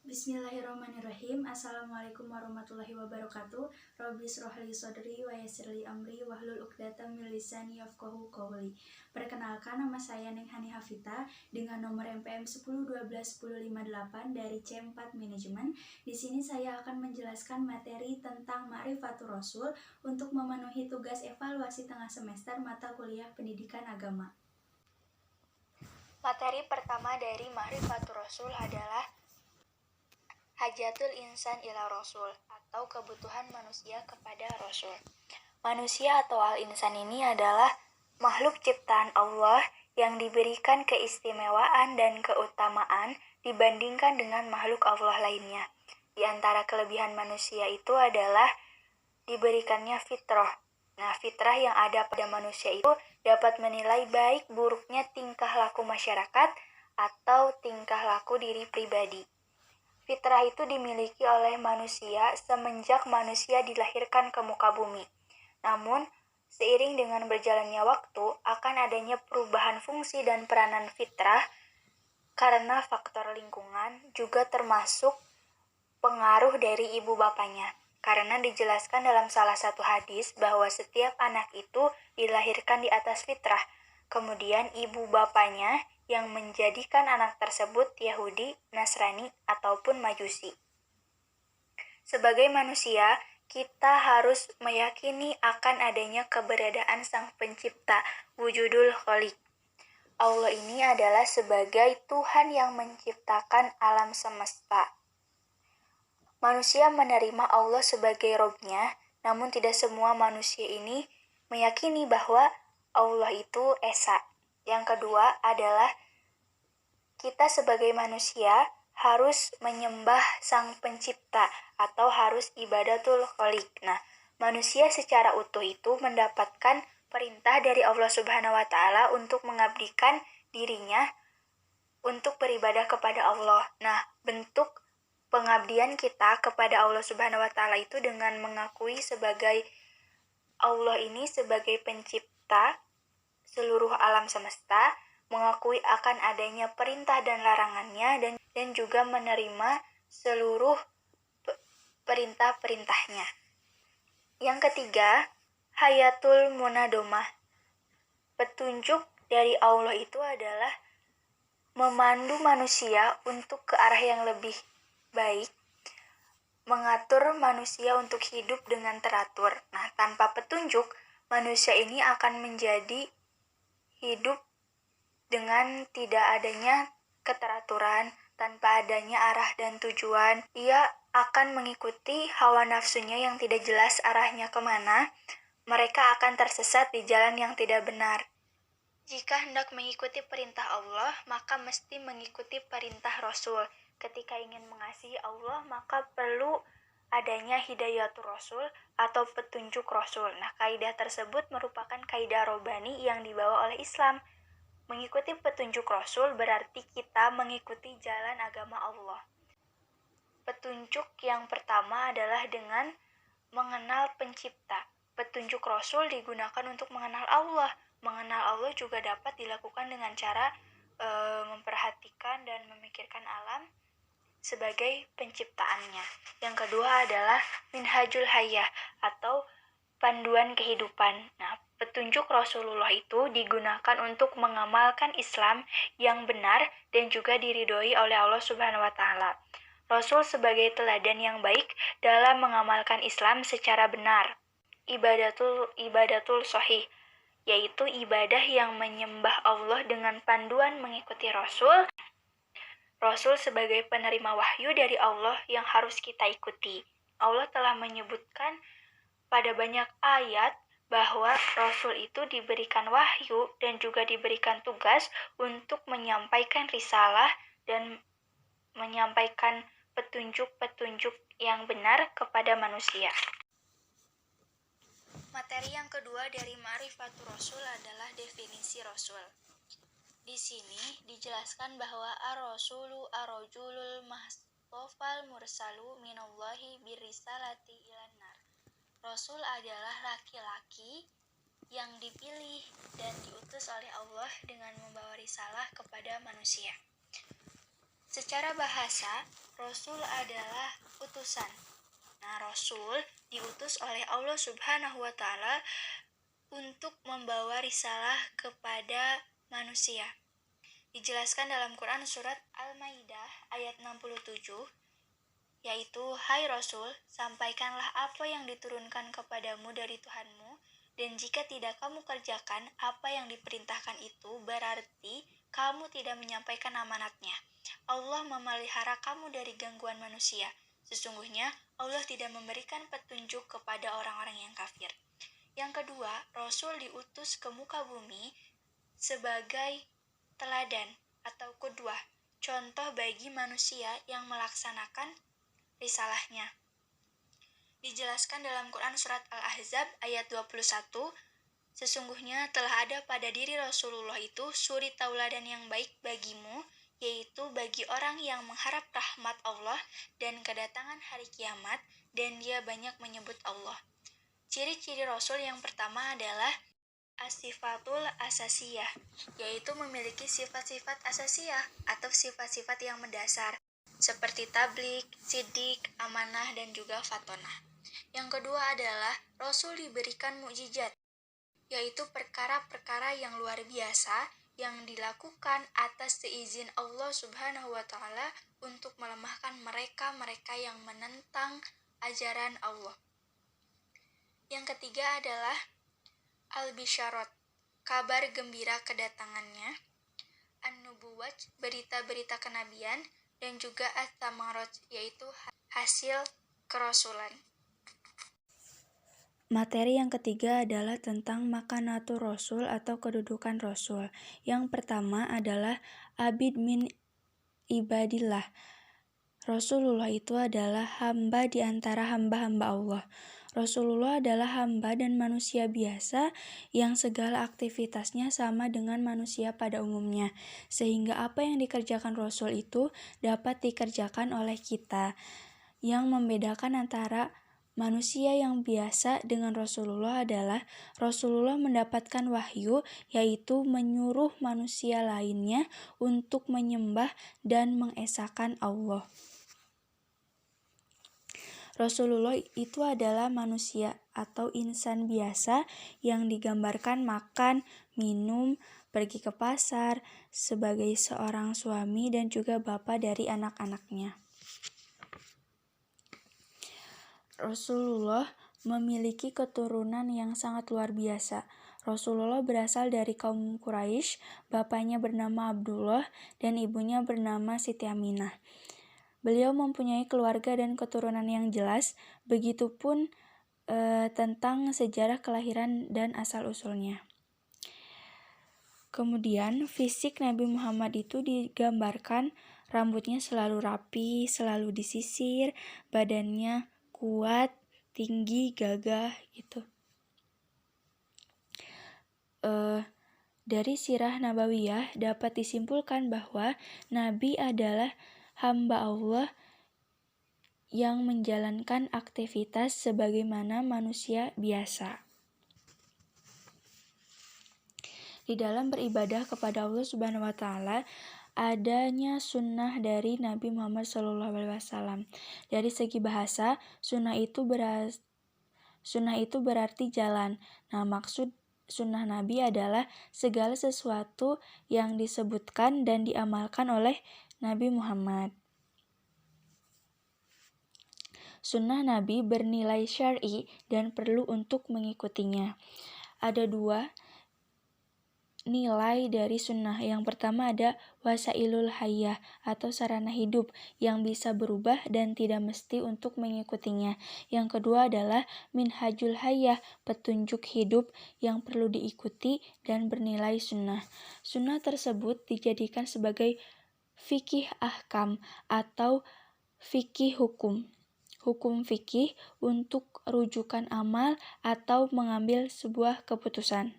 Bismillahirrahmanirrahim. Assalamualaikum warahmatullahi wabarakatuh. Rabbi shrahli shodri wa yassirli amri wahlul 'uqdatam min lisani yafqahu qawli. Perkenalkan, nama saya Nenghani Hafita dengan nomor NPM 10121058 dari C4 Manajemen. Di sini saya akan menjelaskan materi tentang Ma'rifatur Rasul untuk memenuhi tugas evaluasi tengah semester mata kuliah Pendidikan Agama. Materi pertama dari Ma'rifatur Rasul adalah Hajatul Insan ila Rasul atau kebutuhan manusia kepada Rasul. Manusia atau al-insan ini adalah makhluk ciptaan Allah yang diberikan keistimewaan dan keutamaan dibandingkan dengan makhluk Allah lainnya. Di antara kelebihan manusia itu adalah diberikannya fitrah. Nah, fitrah yang ada pada manusia itu dapat menilai baik buruknya tingkah laku masyarakat atau tingkah laku diri pribadi. Fitrah itu dimiliki oleh manusia semenjak manusia dilahirkan ke muka bumi. Namun, seiring dengan berjalannya waktu, akan adanya perubahan fungsi dan peranan fitrah karena faktor lingkungan juga termasuk pengaruh dari ibu bapanya. Karena dijelaskan dalam salah satu hadis bahwa setiap anak itu dilahirkan di atas fitrah. Kemudian ibu bapanya yang menjadikan anak tersebut Yahudi, Nasrani, ataupun Majusi. Sebagai manusia, kita harus meyakini akan adanya keberadaan Sang Pencipta, Wujudul Khaliq. Allah ini adalah sebagai Tuhan yang menciptakan alam semesta. Manusia menerima Allah sebagai Robnya, namun tidak semua manusia ini meyakini bahwa Allah itu Esa. Yang kedua adalah kita sebagai manusia harus menyembah Sang Pencipta atau harus ibadatul khaliq. Nah, manusia secara utuh itu mendapatkan perintah dari Allah Subhanahu wa taala untuk mengabdikan dirinya untuk beribadah kepada Allah. Nah, bentuk pengabdian kita kepada Allah Subhanahu wa taala itu dengan mengakui sebagai Allah ini sebagai pencipta seluruh alam semesta, mengakui akan adanya perintah dan larangannya, dan juga menerima seluruh perintah-perintahnya. Yang ketiga, Hayatul Munadomah. Petunjuk dari Allah itu adalah memandu manusia untuk ke arah yang lebih baik, mengatur manusia untuk hidup dengan teratur. Nah, tanpa petunjuk, manusia ini akan menjadi hidup dengan tidak adanya keteraturan, tanpa adanya arah dan tujuan. Ia akan mengikuti hawa nafsunya yang tidak jelas arahnya kemana. Mereka akan tersesat di jalan yang tidak benar. Jika hendak mengikuti perintah Allah, maka mesti mengikuti perintah Rasul. Ketika ingin mengasihi Allah, maka perlu adanya hidayatul Rasul atau petunjuk Rasul. Nah, kaidah tersebut merupakan kaidah robani yang dibawa oleh Islam. Mengikuti petunjuk Rasul berarti kita mengikuti jalan agama Allah. Petunjuk yang pertama adalah dengan mengenal Pencipta. Petunjuk Rasul digunakan untuk mengenal Allah. Mengenal Allah juga dapat dilakukan dengan cara memperhatikan dan memikirkan alam sebagai penciptaannya. Yang kedua adalah Minhajul Hayah atau panduan kehidupan. Nah, petunjuk Rasulullah itu digunakan untuk mengamalkan Islam yang benar dan juga diridhoi oleh Allah Subhanahu wa taala. Rasul sebagai teladan yang baik dalam mengamalkan Islam secara benar. Ibadatul sahih, yaitu ibadah yang menyembah Allah dengan panduan mengikuti Rasul. Rasul sebagai penerima wahyu dari Allah yang harus kita ikuti. Allah telah menyebutkan pada banyak ayat bahwa Rasul itu diberikan wahyu dan juga diberikan tugas untuk menyampaikan risalah dan menyampaikan petunjuk-petunjuk yang benar kepada manusia. Materi yang kedua dari Ma'rifatur Rasul adalah definisi Rasul. Di sini dijelaskan bahwa ar-rasulu ar-rajulul mahstofal mursalu minallahi birrisalati ilan nar. Rasul adalah laki-laki yang dipilih dan diutus oleh Allah dengan membawa risalah kepada manusia. Secara bahasa, Rasul adalah utusan. Nah, Rasul diutus oleh Allah Subhanahu wa Ta'ala untuk membawa risalah kepada manusia. Dijelaskan dalam Quran surat Al-Maidah ayat 67, yaitu, "Hai Rasul, sampaikanlah apa yang diturunkan kepadamu dari Tuhanmu, dan jika tidak kamu kerjakan apa yang diperintahkan itu, berarti kamu tidak menyampaikan amanatnya. Allah memelihara kamu dari gangguan manusia. Sesungguhnya Allah tidak memberikan petunjuk kepada orang-orang yang kafir." Yang kedua, Rasul diutus ke muka bumi sebagai teladan atau qudwah, contoh bagi manusia yang melaksanakan risalahnya. Dijelaskan dalam Quran surat Al-Ahzab ayat 21, "Sesungguhnya telah ada pada diri Rasulullah itu suri tauladan yang baik bagimu, yaitu bagi orang yang mengharap rahmat Allah dan kedatangan hari kiamat, dan dia banyak menyebut Allah." Ciri-ciri Rasul yang pertama adalah as-sifatul asasiyah, yaitu memiliki sifat-sifat asasiyah atau sifat-sifat yang mendasar, seperti tablik, sidik, amanah, dan juga fatonah. Yang kedua adalah Rasul diberikan mukjizat, yaitu perkara-perkara yang luar biasa yang dilakukan atas seizin Allah Subhanahu wa Ta'ala untuk melemahkan mereka-mereka yang menentang ajaran Allah. Yang ketiga adalah al-bisyarat, kabar gembira kedatangannya, an-nubuwat, berita-berita kenabian, dan juga at-tamarat, yaitu hasil kerasulan. Materi yang ketiga adalah tentang makanatul Rasul atau kedudukan Rasul. Yang pertama adalah abid min ibadillah. Rasulullah itu adalah hamba di antara hamba-hamba Allah. Rasulullah adalah hamba dan manusia biasa yang segala aktivitasnya sama dengan manusia pada umumnya, sehingga apa yang dikerjakan Rasul itu dapat dikerjakan oleh kita. Yang membedakan antara manusia yang biasa dengan Rasulullah adalah Rasulullah mendapatkan wahyu, yaitu menyuruh manusia lainnya untuk menyembah dan mengesahkan Allah. Rasulullah itu adalah manusia atau insan biasa yang digambarkan makan, minum, pergi ke pasar, sebagai seorang suami dan juga bapa dari anak-anaknya. Rasulullah memiliki keturunan yang sangat luar biasa. Rasulullah berasal dari kaum Quraisy, bapaknya bernama Abdullah dan ibunya bernama Siti Aminah. Beliau mempunyai keluarga dan keturunan yang jelas, begitupun tentang sejarah kelahiran dan asal-usulnya. Kemudian, fisik Nabi Muhammad itu digambarkan rambutnya selalu rapi, selalu disisir, badannya kuat, tinggi, gagah gitu. Dari sirah nabawiyah dapat disimpulkan bahwa Nabi adalah hamba Allah yang menjalankan aktivitas sebagaimana manusia biasa. Di dalam beribadah kepada Allah Subhanahu wa Ta'ala, adanya sunnah dari Nabi Muhammad SAW. Dari segi bahasa, sunnah itu berarti jalan. Nah, maksud sunnah Nabi adalah segala sesuatu yang disebutkan dan diamalkan oleh Nabi Muhammad. Sunnah Nabi bernilai syar'i dan perlu untuk mengikutinya. Ada dua nilai dari sunnah. Yang pertama ada wasailul hayah atau sarana hidup yang bisa berubah dan tidak mesti untuk mengikutinya. Yang kedua adalah minhajul hayah, petunjuk hidup yang perlu diikuti dan bernilai sunnah. Sunnah tersebut dijadikan sebagai fikih ahkam atau fikih hukum fikih untuk rujukan amal atau mengambil sebuah keputusan.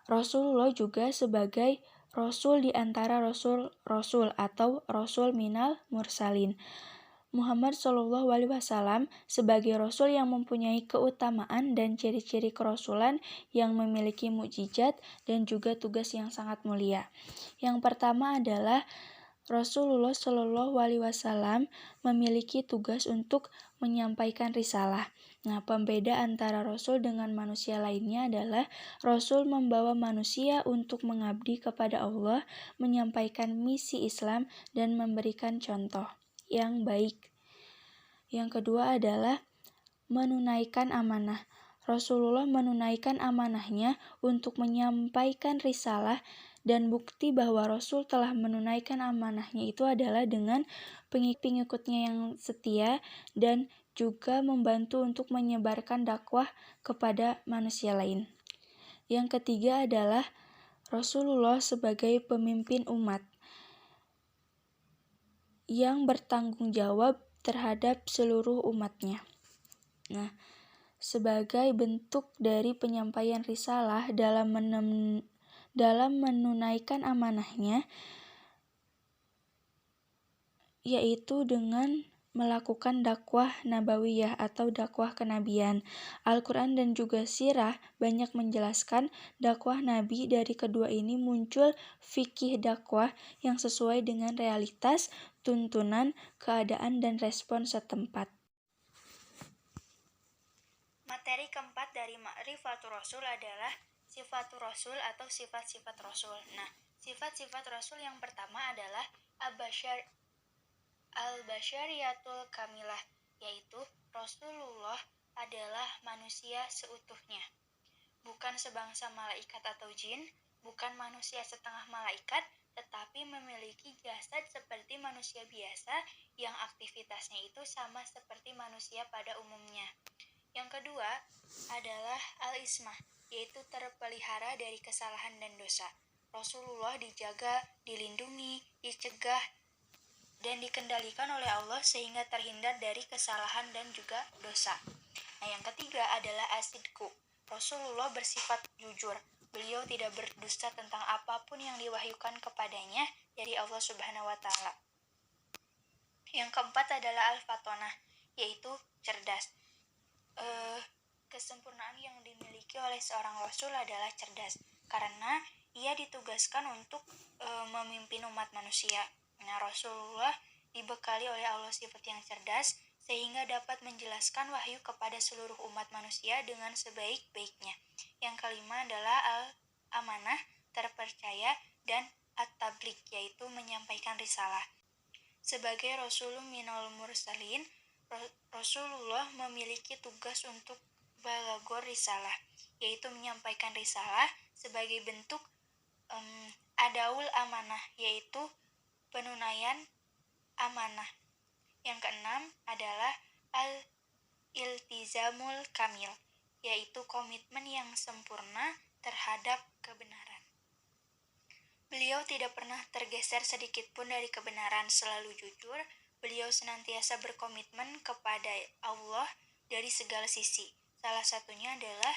Rasulullah juga sebagai Rasul di antara Rasul atau Rasul minal mursalin. Muhammad SAW sebagai Rasul yang mempunyai keutamaan dan ciri-ciri kerasulan yang memiliki mukjizat dan juga tugas yang sangat mulia. Yang pertama adalah Rasulullah Shallallahu Alaihi Wasallam memiliki tugas untuk menyampaikan risalah. Nah, pembeda antara Rasul dengan manusia lainnya adalah Rasul membawa manusia untuk mengabdi kepada Allah, menyampaikan misi Islam, dan memberikan contoh yang baik. Yang kedua adalah menunaikan amanah. Rasulullah menunaikan amanahnya untuk menyampaikan risalah, dan bukti bahwa Rasul telah menunaikan amanahnya itu adalah dengan pengikut-pengikutnya yang setia dan juga membantu untuk menyebarkan dakwah kepada manusia lain. Yang ketiga adalah Rasulullah sebagai pemimpin umat yang bertanggung jawab terhadap seluruh umatnya. Nah, sebagai bentuk dari penyampaian risalah dalam menunaikan amanahnya, yaitu dengan melakukan dakwah nabawiyah atau dakwah kenabian. Al-Quran dan juga sirah banyak menjelaskan dakwah Nabi. Dari kedua ini muncul fikih dakwah yang sesuai dengan realitas, tuntunan, keadaan, dan respon setempat. Materi keempat dari Ma'rifatul Rasul adalah sifatul Rasul atau sifat-sifat Rasul. Nah, sifat-sifat Rasul yang pertama adalah al-basyariyatul kamilah, yaitu Rasulullah adalah manusia seutuhnya. Bukan sebangsa malaikat atau jin, bukan manusia setengah malaikat, tetapi memiliki jasad seperti manusia biasa yang aktivitasnya itu sama seperti manusia pada umumnya. Yang kedua adalah al-ismah, yaitu terpelihara dari kesalahan dan dosa. Rasulullah dijaga, dilindungi, dicegah, dan dikendalikan oleh Allah sehingga terhindar dari kesalahan dan juga dosa. Nah, yang ketiga adalah asidku. Rasulullah bersifat jujur. Beliau tidak berdusta tentang apapun yang diwahyukan kepadanya dari Allah Subhanahu wa Ta'ala. Yang keempat adalah al-fatonah, yaitu cerdas. Kesempurnaan yang dimiliki oleh seorang Rasul adalah cerdas, karena ia ditugaskan untuk memimpin umat manusia. Nah, Rasulullah dibekali oleh Allah sifat yang cerdas, sehingga dapat menjelaskan wahyu kepada seluruh umat manusia dengan sebaik-baiknya. Yang kelima adalah al-amanah, terpercaya, dan at-tabligh, yaitu menyampaikan risalah. Sebagai Rasulun minal mursalin, Rasulullah memiliki tugas untuk balagor risalah, yaitu menyampaikan risalah sebagai bentuk adaul amanah, yaitu penunaian amanah. Yang keenam adalah al-iltizamul kamil, yaitu komitmen yang sempurna terhadap kebenaran. Beliau tidak pernah tergeser sedikit pun dari kebenaran, selalu jujur. Beliau senantiasa berkomitmen kepada Allah dari segala sisi. Salah satunya adalah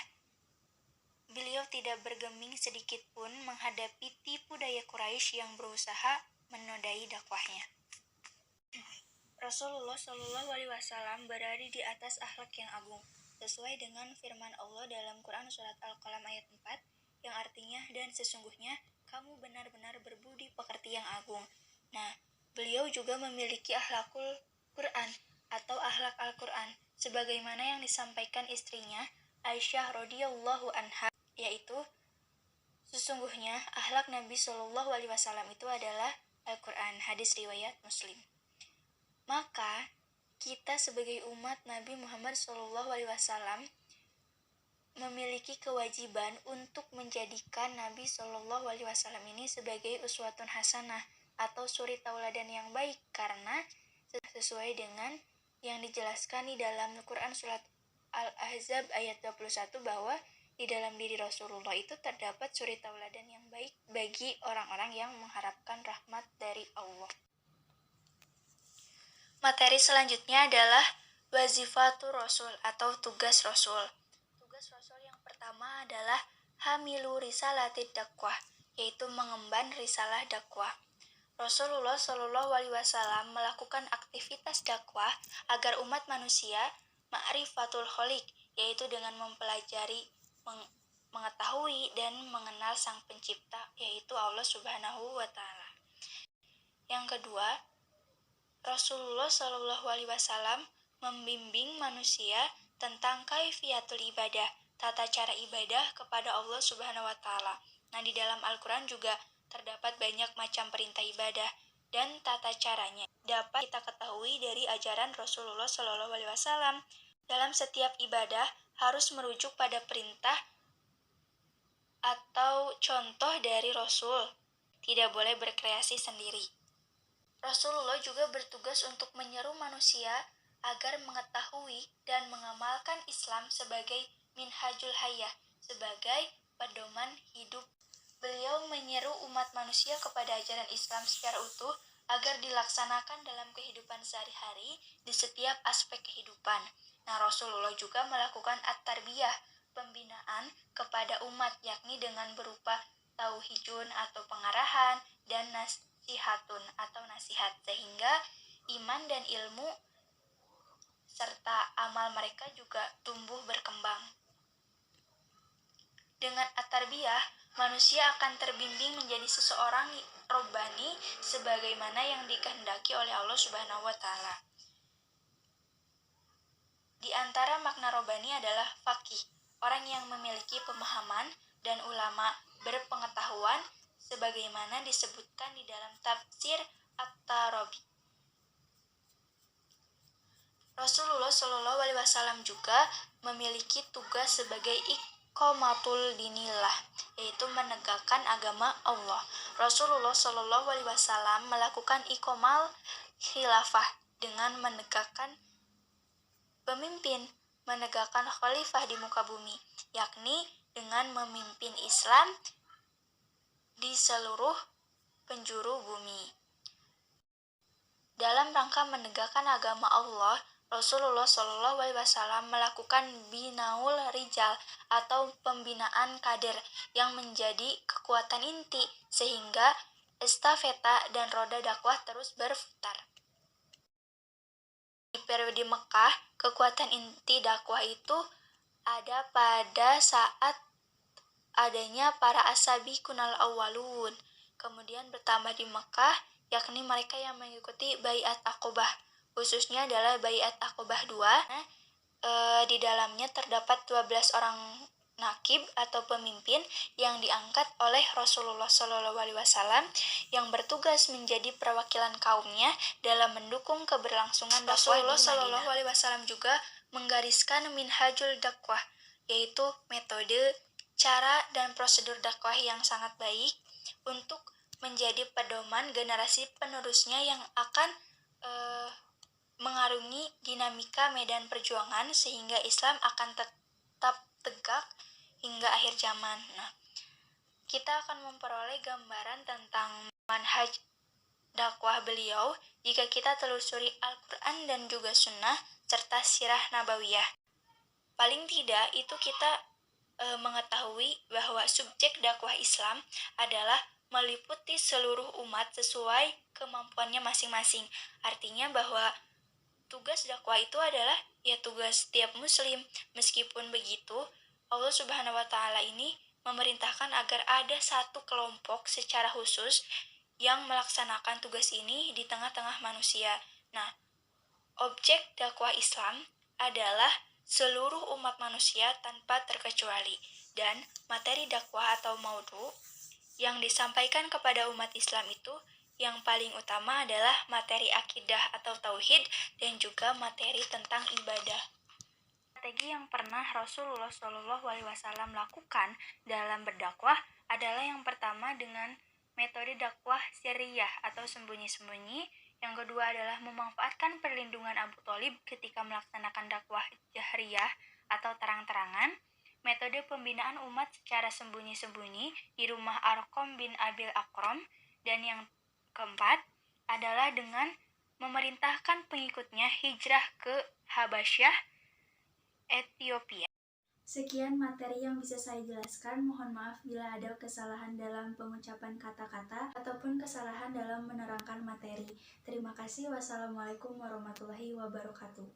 beliau tidak bergeming sedikit pun menghadapi tipu daya Quraisy yang berusaha menodai dakwahnya. Rasulullah Shallallahu Alaihi Wasallam berada di atas akhlak yang agung, sesuai dengan firman Allah dalam Quran surat Al-Qalam ayat 4, yang artinya, dan sesungguhnya kamu benar-benar berbudi pekerti yang agung. Nah, beliau juga memiliki akhlakul Quran atau akhlak Al-Quran, sebagaimana yang disampaikan istrinya Aisyah radhiyallahu anha, yaitu sesungguhnya akhlak Nabi Shallallahu Alaihi Wasallam itu adalah Al-Quran. Hadis riwayat Muslim. Maka kita sebagai umat Nabi Muhammad Shallallahu Alaihi Wasallam memiliki kewajiban untuk menjadikan Nabi Shallallahu Alaihi Wasallam ini sebagai uswatun hasanah atau suri tauladan yang baik, karena sesuai dengan yang dijelaskan di dalam Al-Quran surat Al-Ahzab ayat 21 bahwa di dalam diri Rasulullah itu terdapat suri tauladan yang baik bagi orang-orang yang mengharapkan rahmat dari Allah. Materi selanjutnya adalah wazifatul Rasul atau tugas Rasul. Tugas Rasul yang pertama adalah hamilu risalatid dakwah, yaitu mengemban risalah dakwah. Rasulullah Shallallahu Alaihi Wasallam melakukan aktivitas dakwah agar umat manusia ma'rifatul khaliq, yaitu dengan mempelajari, mengetahui dan mengenal Sang Pencipta, yaitu Allah Subhanahu wa Ta'ala. Yang kedua, Rasulullah Shallallahu Alaihi Wasallam membimbing manusia tentang kaifiatul ibadah, tata cara ibadah kepada Allah Subhanahu wa taala. Nah, di dalam Al-Qur'an juga terdapat banyak macam perintah ibadah dan tata caranya dapat kita ketahui dari ajaran Rasulullah Shallallahu Alaihi Wasallam. Dalam setiap ibadah harus merujuk pada perintah atau contoh dari Rasul. Tidak boleh berkreasi sendiri. Rasulullah juga bertugas untuk menyeru manusia agar mengetahui dan mengamalkan Islam sebagai minhajul hayah, sebagai pedoman hidup. Beliau menyeru umat manusia kepada ajaran Islam secara utuh agar dilaksanakan dalam kehidupan sehari-hari di setiap aspek kehidupan. Nah, Rasulullah juga melakukan at-tarbiyah, pembinaan kepada umat, yakni dengan berupa tauhidun atau pengarahan dan nasihatun atau nasihat, sehingga iman dan ilmu serta amal mereka juga tumbuh berkembang. Dengan at-tarbiyah, manusia akan terbimbing menjadi seseorang robbani sebagaimana yang dikehendaki oleh Allah Subhanahu wa taala. Di antara makna robbani adalah faqih, orang yang memiliki pemahaman, dan ulama berpengetahuan sebagaimana disebutkan di dalam tafsir At-Tarabi. Rasulullah Shallallahu Alaihi Wasallam juga memiliki tugas sebagai iqamatul dinillah, yaitu menegakkan agama Allah. Rasulullah Shallallahu Alaihi Wasallam melakukan iqamal khilafah dengan menegakkan pemimpin, menegakkan khalifah di muka bumi, yakni dengan memimpin Islam di seluruh penjuru bumi. Dalam rangka menegakkan agama Allah, Rasulullah Shallallahu Alaihi Wasallam melakukan binaul rijal atau pembinaan kader yang menjadi kekuatan inti sehingga estafeta dan roda dakwah terus berputar. Di periode Mekah, kekuatan inti dakwah itu ada pada saat adanya para asabiqunal awwalun. Kemudian bertambah di Mekah, yakni mereka yang mengikuti Baiat Aqobah, khususnya adalah Baiat Aqobah 2. Di dalamnya terdapat 12 orang nakib atau pemimpin yang diangkat oleh Rasulullah SAW yang bertugas menjadi perwakilan kaumnya dalam mendukung keberlangsungan dakwah di Madinah. Rasulullah SAW juga menggariskan minhajul dakwah, yaitu metode, cara, dan prosedur dakwah yang sangat baik untuk menjadi pedoman generasi penerusnya yang akan mengarungi dinamika medan perjuangan sehingga Islam akan tetap tegak hingga akhir zaman. Nah, kita akan memperoleh gambaran tentang manhaj dakwah beliau jika kita telusuri Al-Quran dan juga Sunnah serta Sirah Nabawiyah. Paling tidak itu kita mengetahui bahwa subjek dakwah Islam adalah meliputi seluruh umat sesuai kemampuannya masing-masing. Artinya bahwa tugas dakwah itu adalah tugas setiap muslim. Meskipun begitu, Allah Subhanahu wa taala ini memerintahkan agar ada satu kelompok secara khusus yang melaksanakan tugas ini di tengah-tengah manusia. Nah, objek dakwah Islam adalah seluruh umat manusia tanpa terkecuali, dan materi dakwah atau maudhu yang disampaikan kepada umat Islam itu yang paling utama adalah materi akidah atau tauhid dan juga materi tentang ibadah. Strategi yang pernah Rasulullah SAW lakukan dalam berdakwah adalah yang pertama dengan metode dakwah sirriyah atau sembunyi-sembunyi. Yang kedua adalah memanfaatkan perlindungan Abu Thalib ketika melaksanakan dakwah jahriyah atau terang-terangan. Metode pembinaan umat secara sembunyi-sembunyi di rumah Arqam bin Abil Aqram. Dan yang keempat adalah dengan memerintahkan pengikutnya hijrah ke Habasyah, Ethiopia. Sekian materi yang bisa saya jelaskan. Mohon maaf bila ada kesalahan dalam pengucapan kata-kata ataupun kesalahan dalam menerangkan materi. Terima kasih. Wassalamualaikum warahmatullahi wabarakatuh.